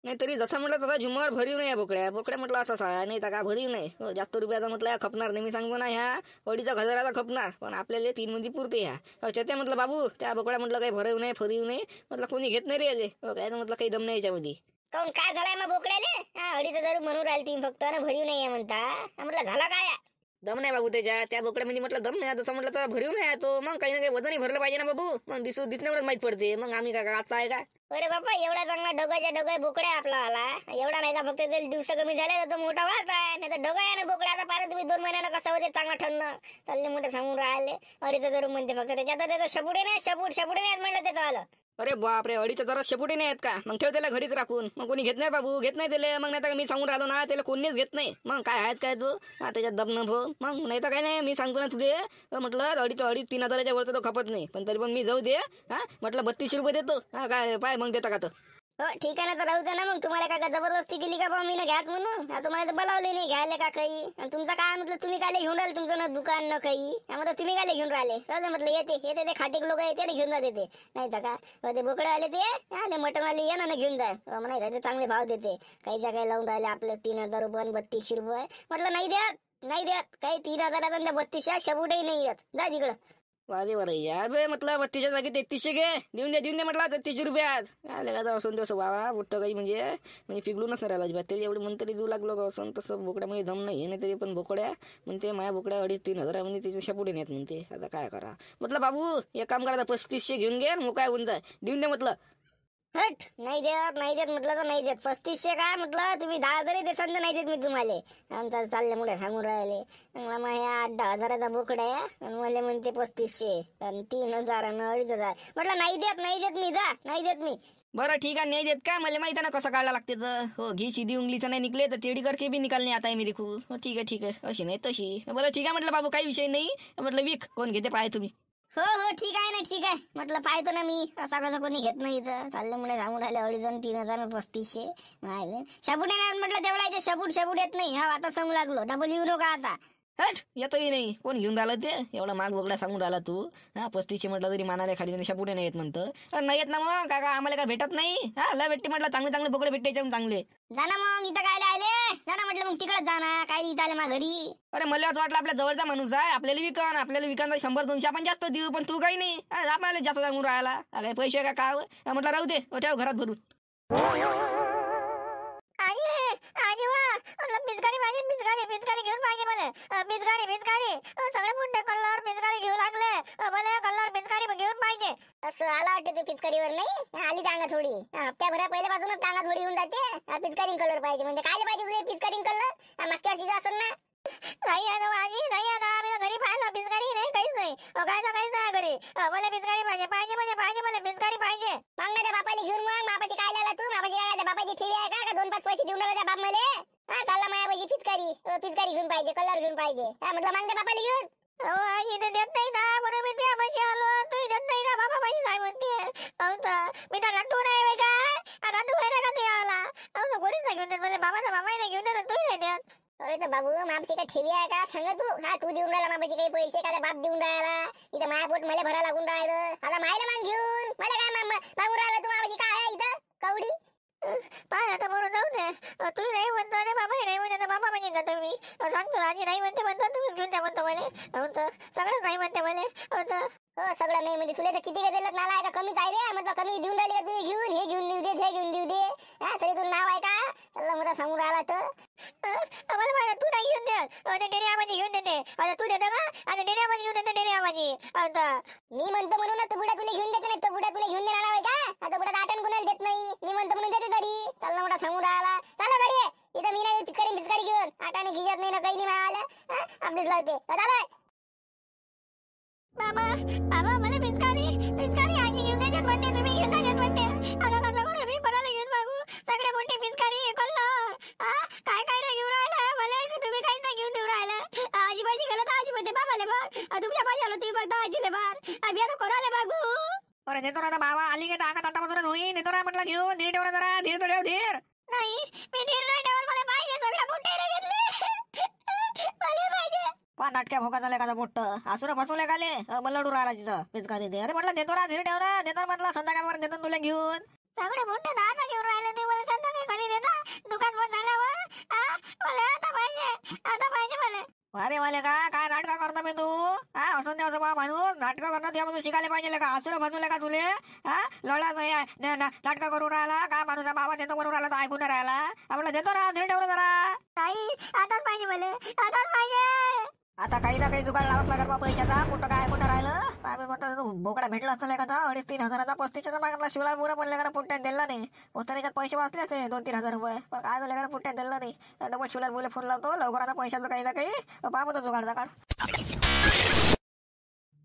नाही तरी जसा म्हटलं तसा झुमर भरीव नाही बोकड्या बोकड्या म्हटलं असंच आहे नाही तर का भरीव नाही जास्त रुपयाचा म्हटलं खपणार नाही मी सांगतो ना ह्या 2,500 खपणार पण आपल्याला 3 मध्ये पुरते ह्या त्या म्हटलं बाबू त्या बोकड्या म्हटलं काही भरीव नाही फरीव नाही म्हटलं कोणी घेत नाही रे काय म्हटलं काही दम नाही याच्यामध्ये. काऊन काय झालाय मग बोकड्याले 2,500 म्हणून राहिले तुम्ही फक्त ना भरीव नाहीये म्हणता म्हटलं झाला काय दम नाही बाबू त्या बोकड्यामध्ये म्हटलं दम नाही तसं म्हटलं तर भरीव नाही तो मग काही ना काही वजनही भरलं पाहिजे ना बाबू मग दिसण्यावरच माहित पडते मग आम्ही काय आजचा आहे का. अरे बाबा एवढा चांगला डोगाच्या डोगा बोकड्या आपला आला एवढा नाही का फक्त दिवस कमी झाले तर मोठा व्हायचा आहे नाही तर डोगा आहे ना बोकड्या आता पाहिजे तुम्ही 2 महिन्यानं कसं होते चांगला ठरणं चालले मोठे सांगून राहिले 2,500 म्हणते फक्त त्याच्यात त्याचं शपुडे नाही शपूड नाही म्हणलं त्याचं आलं. अरे बापरे 2,500 शेपुटे नाही आहेत का मग ठेव त्याला घरीच राखून मग कोणी घेत नाही बाबू घेत नाही त्याला मग नाही तर मी सांगून राहिलो ना त्याला कोणीच घेत नाही मग काय आहेच काय तू त्याच्यात दबन भो मग नाही तर काय नाही मी सांगतो ना तुझे म्हटलं 2,500-3,000च्या वर तर तो खपत नाही पण तरी पण मी जाऊ दे म्हटलं 3200 रुपये देतो काय पाय मग देता का तर. हो ठीक आहे ना तर राहू दे ना मग तुम्हाला काय जबरदस्ती केली का बा मी ना घ्याच म्हणून तुम्हाला तर बोलावले नाही घ्यायला का काही तुमचं काय म्हटलं तुम्ही काय घेऊन राहिले तुमचं ना दुकान न काही त्यामुळे तुम्ही काय घेऊन राहिले राहू म्हटलं येते ते खाटीक लोक येते घेऊन जाते ते नाही तर का ते बोकडे आले ते मटनवाले ये ना घेऊन जाय नाही ते चांगले भाव देते काहीच्या काही लावून राहिले आपलं 3,000 रुपये 3,200 रुपये म्हटलं नाही देत काही 3,000 3200 शबुटही नाही येत जा तिकडं. वारे वारे यार बे म्हटलं 32च्या जागी 3300 घे देऊन दे म्हटलं 3300 रुपयात आले का असून दिवस बाबा मोठं काही म्हणजे पिघलूनच नाही राहिला अजिबात तरी एवढी म्हणतरी देऊ लागलो का असं तसं बोकड्यामध्ये दम नाही नाही तरी पण बोकड्या म्हणते माझ्या बोकड्या 2,500-3,000 म्हणजे तिचे शपुडे नाहीत म्हणते आता काय करा म्हटलं बाबू एक काम करा 3500 घेऊन घे मग काय होऊन जाय देऊन दे म्हटलं. हट नाही देत म्हटलं तर नाही देत 3500 काय म्हटलं तुम्ही 10,000 देसान तर नाही देत मी तुम्हाला आमचा चालले मुळे सांगून राहिले मग ह्या 8,000-10,000चा बोकडा आहे आणि मला म्हणते 3500 आणि 3,000 आणि 2,500 म्हटलं नाही देत मी जा नाही देत मी. बरं ठीक आहे नाही देत का मला माहिती आहे ना कसं काढला लागते तर हो घी सीधी उंगलीचं नाही निघले तर तेडी करके बी निकालणे आता आहे मी देखू हो ठीक आहे अशी नाही तशी बरं ठीक आहे म्हटलं बाबू काही विषय नाही म्हटलं विक कोण घेते पाय तुम्ही. हो ठीक आहे म्हटलं पाहतो ना मी असा कसं कोणी घेत नाही इथं चाललं मुळे सांगून राहिले 2,500 3,000 3500 शबुडे नाही म्हटलं तेवढा शबूड येत नाही आता सांगू लागलो डबल येऊ नका आता. हट येतही नाही कोण घेऊन राहिलं ते एवढा माग बोगडा सांगून राहिला तू 3500 म्हटलं तरी मानाला खाली शपुडे नाही येत म्हणतं नाही येत ना मग काका आम्हाला काय भेटत नाही लय भेटते म्हटलं चांगले बोकडे भेटते चांगले. जा ना मग इथं काय आले जा ना म्हटलं मग तिकडे जा ना काय इथं आले माझ्या घरी. अरे मला असं वाटलं आपल्या जवळचा माणूस आहे आपल्याला विकान 100-200 आपण जास्त देऊ पण तू काही नाही आपल्याला जास्त सांगून राहिला काय पैसे काय म्हटलं राहू दे ठेव घरात भरून. पिचकारी घेऊन पाहिजे मला पिचकारी सगळे मोठे कलर पिचकारी घेऊ लागले मला कलर पिचकारी घेऊन पाहिजे असं आला वाटते ते पिचकारीवर नाही आली टांगा थोडी हप्त्याभरा पहिल्यापासूनच टांगा थोडी येऊन जाते पिचकारी कलर पाहिजे म्हणजे काय पाहिजे पिचकारी कलर मागच्या वर्षी असं ना नाही आता माझी नाही आता आम्ही घरी पाहिलं पिचकारी नाही काहीच नाही घरी मला पिचकारी पाहिजे मला पिचकारी पाहिजे मग ना त्या बापाला घेऊन मग बापाची काय लागला तू बापाची ठेवी आहे का 2-5 पैसे देऊन टाका त्या बाप मले चालला माझ्या पाहिजे पिचकारी घेऊन पाहिजे कलर घेऊन पाहिजे म्हटलं मग त्या बापाला घेऊन आई ते देत नाही ना बरोबर त्या पैसे आलो तू देत नाही का बाबा पैसे काय म्हणते मी तर तू नाही का आता तू आहे का तू आला कोणीच नाही घेऊन देत मला बाबा नाही घेऊन देत तू नाही देत. अरे तर बाबू मापशी काय ठेवी आहे का सांग तू तू देऊन राहिला मापाची काही पैसे का बाप देऊन राहिला इथं माया पोट मला भरा लागून राहिलं आता मायला मग घेऊन मला काय मागून राहिला तू मापाची काय आहे इथं कवडी पाय आता बरोबर जाऊ दे तू नाही म्हणतो अरे बाबा नाही म्हणते बाबा म्हणजे का तुम्ही सांगतो आजी नाही म्हणतो तुम्हीच घेऊन जा म्हणतो मला सगळं नाही म्हणते मला हो सगळं नाही म्हणजे तुला तर किती काय दिलं नाला आहे का कमीच आहे रे म्हटलं कमी देऊन राहिले का तू घेऊन हे घेऊन देऊ दे हे घेऊन देऊ दे तरी तुला नाव आहे का चला मोठा सांगून राहिला तर मला माझा तू नाही घेऊन दे डेरी आबाजी घेऊन देते आता तू देतो का आता डेरी आबाजी घेऊन देते डेरी आबाजी आता मी म्हणतो म्हणून तो बुडा तुला घेऊन देते नाही तो बुडा तुला घेऊन देणार आहे का आता बुडा आठवण कोणाला देत नाही मी म्हणतो म्हणून देते तरी चला मोठा सांगून राहिला चला गाडी इथं मी नाही पिचकारी घेऊन आटाने घेत नाही ना काही नाही मला आपलीच लावते चला बाबा मला पिचकारी आजी घेऊन देतात म्हणते तुम्ही घेऊन देतात म्हणते आता कसं करू मी कोणाला घेऊन मागू सगळे मोठे पिचकारी कल्लर काय रे घेऊन राहिला मला तुम्ही काहीच नाही घेऊन देऊ राहिला आजीबाजी गेला तर आजी म्हणते बाबाले बघ तुमच्या पाहिजे आलो तुम्ही बघता आजीले बार आम्ही आता कोणाला मागू. अरे देतो ना बाबा आली का आता मधूनच होई देतो ना म्हटलं घेऊन धीर ठेव जरा धीर तो धीर नाही मी धीर नाही ठेवत मला पाहिजे सगळ्या मोठे घेतले मला पाहिजे पा नाटक्या भोका झाले का मोठं आसुर फसवले काले बल्लडू राहिला तिथं पिचकारी दे अरे म्हटलं देतो ना धीर ठेव ना देतो म्हटलं संध्याकाळपर्यंत देतो तुला घेऊन सगळे मोठे दादा घेऊन राहिले ते मला संध्याकाळी अरे वाले का काय नाटक करतो बे तू? हा असून द्या बा माणूस नाटक करणं त्यापासून शिकायला पाहिजे का? हसून फसवले का तुले? हा लढा नाटक करून राहिला का? माणूस बाबा देतो करून राहिला तर ऐकून नाही राहिला. आपल्याला देतो ना धीर ठेवलं जरा. ताई आताच पाहिजे मला, आताच पाहिजे. आता काही ना काही जुगाड लावाच लागत बा पैशाचा. कुठं काय ऐकून नाही राहिलं. काय म्हटलं बोकडा भेटला असतो का? 2,500-3,000चा 35च्या मागितला शिवला पुरा बनले का? पुट्ट्यात दिला नाही. पोस्टाने पैसे वाचले असते 2-3,000 रुपये. पण काय झालं का? पुट्ट्यात दिला नाही. डबल शिवला बोले फोन लावतो लवकर आता पैशाचं काही ना काही पाहतो जुगाडचा काढ.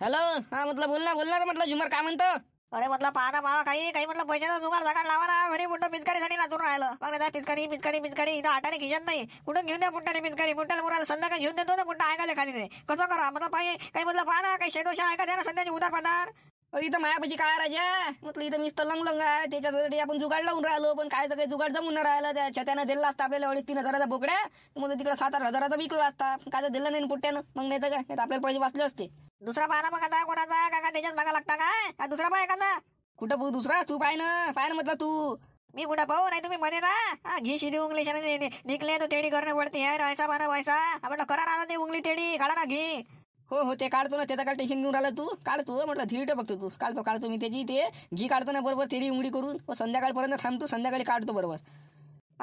हॅलो, हा म्हटलं बोलणार म्हटलं झुमर काय म्हणतो? अरे म्हटलं पाहा पाहा काही म्हटलं पैशाचा जुगाड जागाड लावा ना. घरी मोठं पिचकारीसाठी नाचून राहिलं. मग त्या पिचकारी इथं आटाने खिशत नाही. कुठून घेऊन द्या पुट्ट्याने पिचकारी? पुट्ट्याला मुराला संध्याकाळी घेऊन देतो ना. पुट्टा ऐकायला खाली नाही कसं करा म्हटलं पाहिजे. काही म्हटलं पाहा ना काही शेदोशा ऐका द्या ना सध्याची उदार पदार. इथं मायापाशी काय राजा म्हटलं इथं मीच तर लंग आहे. त्याच्यासाठी आपण जुगाड लावून राहिलो. पण काय तर काही जुगाड जमून नाही राहिलं. त्या छत्यानं दिला असता आपल्याला 2,500-3,000चा बोकड्या. मग तिकडे 7-8 हजाराचा विकला असता. काय तर दिलं नाही पुट्ट्यानं. मग नाही तर काय नाही आपल्याला पैसे वाचले असते. दुसरा पाहा मग आता कोणाचा का त्याच्यात मागा लागता काय? दुसरा पाहा एखादा. कुठं भाऊ दुसरा? तू पाय ना म्हटलं तू. मी कुठं पाहू नाही तुम्ही मध्ये ना घी शिदी उंगली निघले तो तेडी करणं पडते है वैसा माना वैसा. म्हटलं करा ना ते उंगली तेडी काढा ना घी. हो ते काढतो ना. त्याचा काय टेन्शन घेऊन राहिला तू? काढतो म्हटलं धीर बघतो तू. काढतो मी त्याची ते घी काढतो ना बरोबर तेरी उंगली करून. संध्याकाळपर्यंत थांबतो. संध्याकाळी काढतो बरोबर.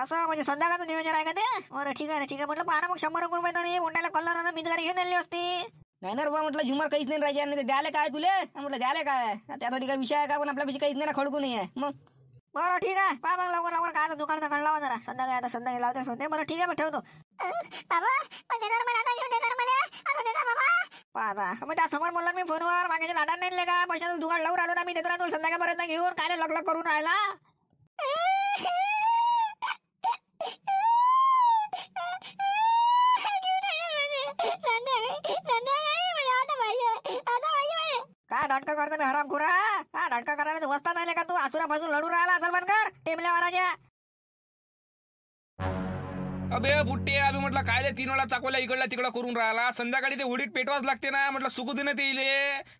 असं म्हणजे संध्याकाळचं नियोजन आहे का ते? बरं ठीक आहे म्हटलं पाहा मग 100 रुपये तरी मोठ्याला कलर बिजगारी घेऊन आली असती. नाही ना बाबा म्हटलं झुमर काहीच नाही राहायचे. नाही द्याले काय तुले? म्हटलं द्याले काय? त्यासाठी काय विषय आहे का? पण आपल्यापाशी काहीच नाही ना खडकू नाही आहे. मग बरं ठीक आहे पहा मग लवकर काय दुकानचा कण लावा जरा. संध्याकाळी लावते होते. बरं ठीक आहे मग ठेवतो. बाबा पण देणार मला आता घेऊन देणार मला आता देणार बाबा. पाहा मग त्या समोर बोललो मी फोनवर मागे लाडा नाही का पैशाचं जुगाड लावून राहिलो ना मी. देतो ना तुला संध्याकाळपर्यंत घेऊन. काय लग्न करून राहिला? काय नाटक करतो मी हराम खुरा? हा नाटक करायला वस्ता नाही का तू? आसुरा पासून लढून राहिला सलमान कर टेमल्या वाराच्या. अबे बुट्टे अबे म्हटलं काय 3 वेळा चाकवल्या इकडला तिकडं करून राहिला. संध्याकाळी ते होडीत पेटवाच लागते ना. म्हटलं सुकू दे ना ते इले.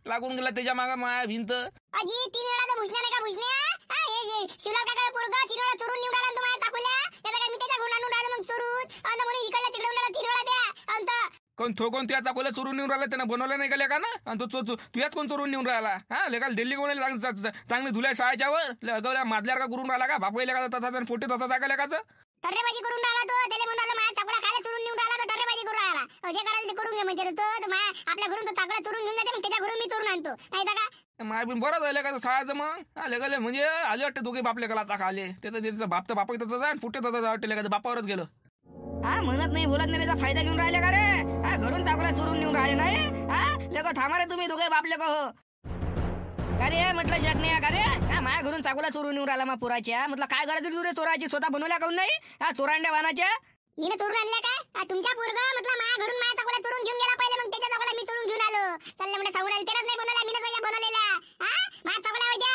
लागून गेला त्याच्या मागा माया भिंत. अजी 3 वेळा तर भुसण्या नाही का भुसण्या? हा हे शिवला काका पोरगा 3 वेळा चोरून निवडा आला तुम्हाला चाकवल्या. त्याला काय मी त्याच्या गुण आणून राहिलो मग चोरून. आणि म्हणून इकडला तिकडे उडाला 3 वेळा द्या. अंत कोण त्या चाकवल्या चोरून नेऊन राहिला? त्यानं बनवलं नाही का लेका ना? आणि तो तुझ्याच कोण चोरून नेऊन राहिला? हा लेका दिल्ली कोण चांगली धुल्या शाळेच्यावर अगवल्या माजल्यावर का करून राहिला का? बापू लेका तसा फोटे तसा जागा लेकाचं टर्रेबाजी करून राहिला तो. त्याला म्हणून राहिला माझ्या चाकला खायला चोरून नेऊन राहिला तर टर्रेबाजी करून राहिला. जे करायचं ते करून घे म्हणजे तो आपल्या घरून तो चाकला चोरून घेऊन जाते. मग त्याच्या घरून मी चोरून आणतो नाही तर का? माय बिन बरं झालं का शाळाचं? मग लेकाले म्हणजे आले वाटते दोघे बाप लेकाला आता खाले. त्याचं बाप तर बापा तसं जाय फुटे तसं वाटते लेकाचं बापावरच गेलं. हा म्हणत नाही बोलत नाही त्याचा फायदा घेऊन राहिले का रे? हा घरून चाकला चोरून नेऊन राहिले नाही. हा लेको थांबा रे तुम्ही दोघे बाप लेको हो का रे? म्हटलं जग नाही का रे? हा माझ्या घरून चाकूला चोरून नेऊन राहिला मग पुराच्या. म्हटलं काय गरज तू रे चोराची? स्वतः बनवल्या काऊन नाही? हा चोरांड्या वाहनाच्या मी चोरून आणल्या काय? तुमच्या पोरगा म्हटलं माझ्या घरून माझ्या चाकला चोरून घेऊन गेला पहिले. मग त्याच्या चाकला मी चोरून घेऊन आलो. चालले म्हणजे सांगून आले तेच नाही बनवला मी बनवलेला. हा माझ्या चाकला होत्या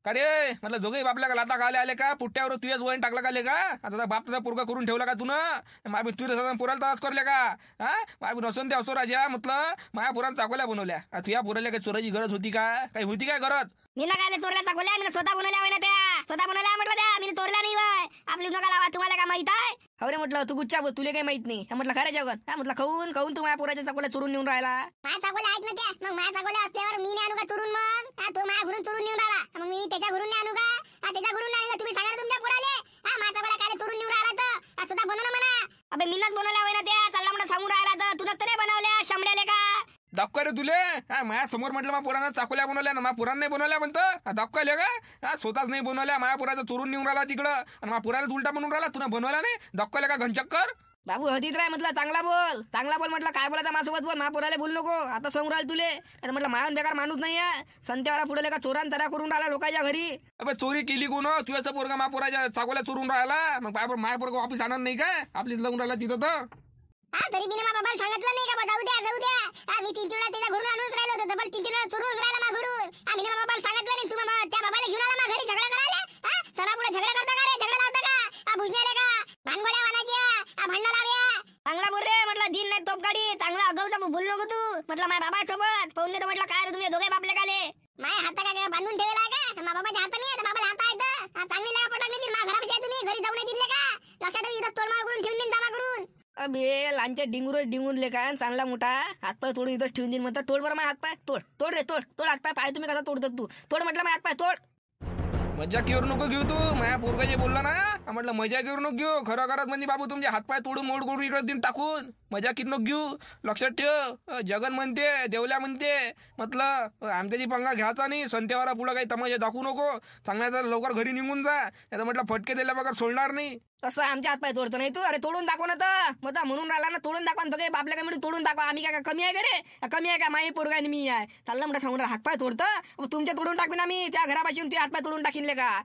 का रे? म्हटलं दोघे बापल्या का लाता खाले आले का? पुट्ट्यावर तुझ्याच वयन टाकला का लेका? आता बाप तुझा पोरगा करून ठेवला का तुनं? माय तुझ्या पोराला तसाच करले का? हा माय नसून ते असो राजा म्हटलं माझ्या पोरानं चाकवल्या बनवल्या. तुझ्या पोराला काही चोराची गरज होती का? काही होती काय गरज? मी ना काय चोरल्या चाकवल्या? मी स्वतः बनवल्या होय ना त्या. स्वतः बनवल्या म्हटलं त्या. मी चोरल्या नाही वय. आपली नका लावा. तुम्हाला काय माहित आहे? हो रे म्हटलं तू गुच्चा तुला काही माहित नाही. म्हटलं खरं जगन. हा म्हटलं खाऊन तू माझ्या पोराच्या चाकूला चोरून नेऊन राहिला. माझ्या चाकवल्या आहेत ना त्या. मग माझ्या चाकवल्या असल्यावर मी नाही आणू का चोरून? मग तो माझ्या घरून चोरून नेऊन राहिला. मग मी त्याच्या घरून नाही आणू का? त्याच्या घरून नाही. तुम्ही सांगा तुमच्या पोराले. हा माझ्या चाकवल्या काय चोरून नेऊन राहिला तर स्वतः बनवलं म्हणा. अबे मीनच बनवल्या होय ना त्या. चालला म्हणा सांगून राहिला तर तुला तरी बनवल्या शंभऱ्याले का? दाखवा रे तुले. हा माझ्या समोर म्हटलं माझ्या पोरानं चाकवल्या बनवल्या ना. माझ्या पोरानं नाही बनवल्या म्हणतं. दाखवायला का? हा स्वतःच नाही बनवल्या. माझ्या पोराचं चोरून नेऊन राहिला तिकडं आणि माझ्या पोराला उलटा बनवून राहिला. तुला बनवला नाही? दाखवायला का घनचक्कर? बाबू हतीत राय म्हटलं चांगला बोल म्हटलं काय बोलायचं माझ्यासोबत बोल. महापुराला बोलू नको आता समोर राहिल तुले. म्हटलं मायान बेकार माणूस नाही आहे. संत्यावाला पुढे का चोरान तरा करून राहिला लोकांच्या घरी. अबे चोरी केली कोण? तुझ्याचा पोरगा महापुराच्या चाकवल्या चोरून राहिला. मग माझ्या पोरगा वापिस आणत नाही काय? आपलीच लावून राहिला तिथं तर. हा तरी बिना बाबाला सांगितलं नाही का? जाऊ द्या. मी 3 वेळा त्याच्या घरून आणूनच राहिलो होतो. डबल 3 वेळा चोरून राहिला मा घरून. आम्ही बाबाला सांगितलं नाही. तुम्ही त्या बाबाला घेऊन आला मा घरी झगडा करायला. हा सणा पुढे झगडा करता का रे? झगडा लावता का? बुजण्याले का? भानगड्या वानाच्या भांडणं लाव्या. चांगला बोल रे म्हटलं. दिन नाही तोपगाडी चांगला अगाऊचा बोल नको तू. म्हटलं माझ्या बाबा सोबत पाहून तर म्हटलं काय रे तुम्ही दोघे बापले काले? माझ्या हाता काय बांधून ठेवला का? माझ्या बाबाच्या हाता नाही तर बाबाला हाता आहेत. चांगली लागा पटक नाही. माझ्या घरापाशी तुम्ही घरी जाऊन दिले का? लक्षात इथं तोडमाळ करून ठेवून दिन जमा करून. अबे लांच्या डिंगून लेखा चांगला मोठा हातपाय तोडून इथंच ठेवून देईन म्हणतात. तोड बरं माझ्या हातपाय, तोड तोड रे तोड हातपाय. पाय तुम्ही कसा तोडतात तू, तोड म्हटलं माझ्या हातपाय तोड. मजाकीवर नको घेऊ तू. माझ्या पोरगा जे बोलला ना म्हटलं मजाकीवर नको घेऊ. खरं करत म्हणजे बाबू तुमचे हातपाय तोडून मोड करून इकडे दिन टाकून मजाकीत नको घेऊ. लक्षात ठेव, जगन म्हणते देवल्या म्हणते म्हटलं आमच्याची पंगा घ्यायचा नाही. संतेवारा पुढं काही तमाशा दाखवू नको. सांगण्याचं लवकर घरी निघून जा, नाही म्हटलं फटके दिल्या बघा सोडणार नाही. तसं आमच्या हातपाय तोडतो नाही तू. अरे तोडून दाखव ना तर मग म्हणून राहिला ना, तोडून दाखवा बघे बापल्या काय म्हणून तोडून दाखवा. आम्ही काय कमी आहे का रे, कमी आहे का? माई पोरगा आणि मी आहे चाललं म्हणता सांगून हातपाय तोडतं. तुमच्या तोडून टाकून आम्ही त्या घरापासून ते हातपाय तोडून टाकीनले का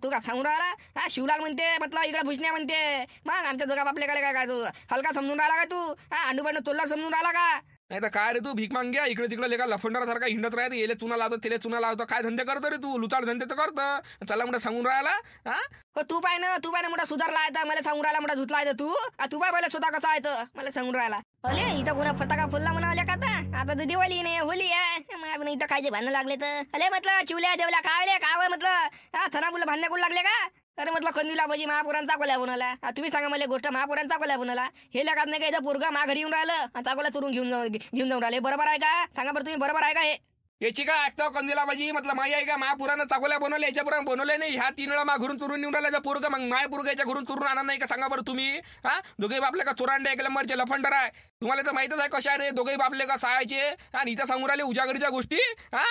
तू का सांगून राहिला? हा शिवलाल म्हणते म्हटलं इकडे भुसण्या म्हणते. मग आमच्या दोघा बापल्याकडे काय तू हलका समजून राहिला का तू? हा अंडूबाईनं तोडला समजून राहिला का? नाही तर काय रे तू भीक मांग्या इकडे तिकडे लेखा लफंडासारखा हिंडत राहते. येले चुना लावतो तेले चुना लावतो. काय धंदे करतो रे तू? लुचाड धंदे तर करतं. चला म्हणता सांगून राहिला. हा हो तू पाय ना मोठा सुधारला आहे तर मला सांगून राहिला मोठा धुतला आहे तू. तू पाय पहिले स्वतः कसा आहे तर मला सांगून राहिला. अरे इथं कोणा फटाका फुलला म्हणा आल्या का आता तर दिवाळी नाही होली आहे. मग इथं खायचे भांडण लागले तर अरे म्हटलं चिवल्या देवल्या काय म्हटलं हा थना बोल भांडण करू लागले का? अरे म्हटलं कंदीला भाजी महापुरांचा चाकोल्या बनवला. तुम्ही सांगा मला गोष्ट महापुरांचा चाकोल्या बनवला. हे लगात नाही का इथं पोरगा मा घरी येऊन राहिलं चाकोल्या चोरून घेऊन जाऊन राहिले. बरोबर आहे का? सांगा बरं तुम्ही, बरोबर आहे का हे? याची काय ऐकतो कंदिला भाजी म्हटलं माई आहे का? महापुरानं चाकोल्या बनवल्या, याच्या पुराण बनवले नाही. ह्या 3 वेळा मा घरून चोरून निघून राहिल्याचा पोरगा मग माय पोरगा याच्या घरून चोरून आणणार नाही का? सांगा बरं तुम्ही. हा दोघे बापले का चोरांडे 1 नंबरचे लफंडर आहे. तुम्हाला तर माहितच आहे कशा रे दोघे बापले का सहायचे आणि इथं सांगून राहिले उजागरीच्या गोष्टी. हा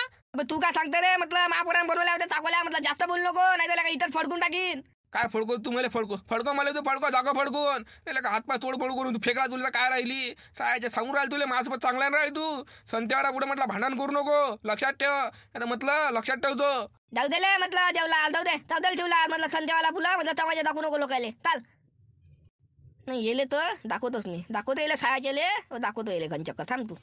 तू काय सांगते रे म्हटलं महापुराण बनवल्या होत्या चाकोल्या म्हटलं जास्त बोलू नको नाही तर इथंच फडकून टाकीन. काय फडको तू मला फडको मला तू फडको जागा फडकून त्याला का हातपाय तोड करून तू फेकला तुला काय राहिली सायच्या सांगून राहिल तुला माझ्यासोबत चांगला राहील तू. संत्यावारा पुढे म्हटलं भांडण करू नको. लक्षात ठेव. आता म्हटलं लक्षात ठेवतो. जाऊ दे म्हटलं देवला जाऊ दे ठेवला म्हटलं संध्यावाला फुला म्हटलं तमाशा दाखवू नको लोकायले. चाल नाही येले तर दाखवतोच मी, दाखवतो येले सायाचे दाखवतो येले घनचक्कर. थांब तू.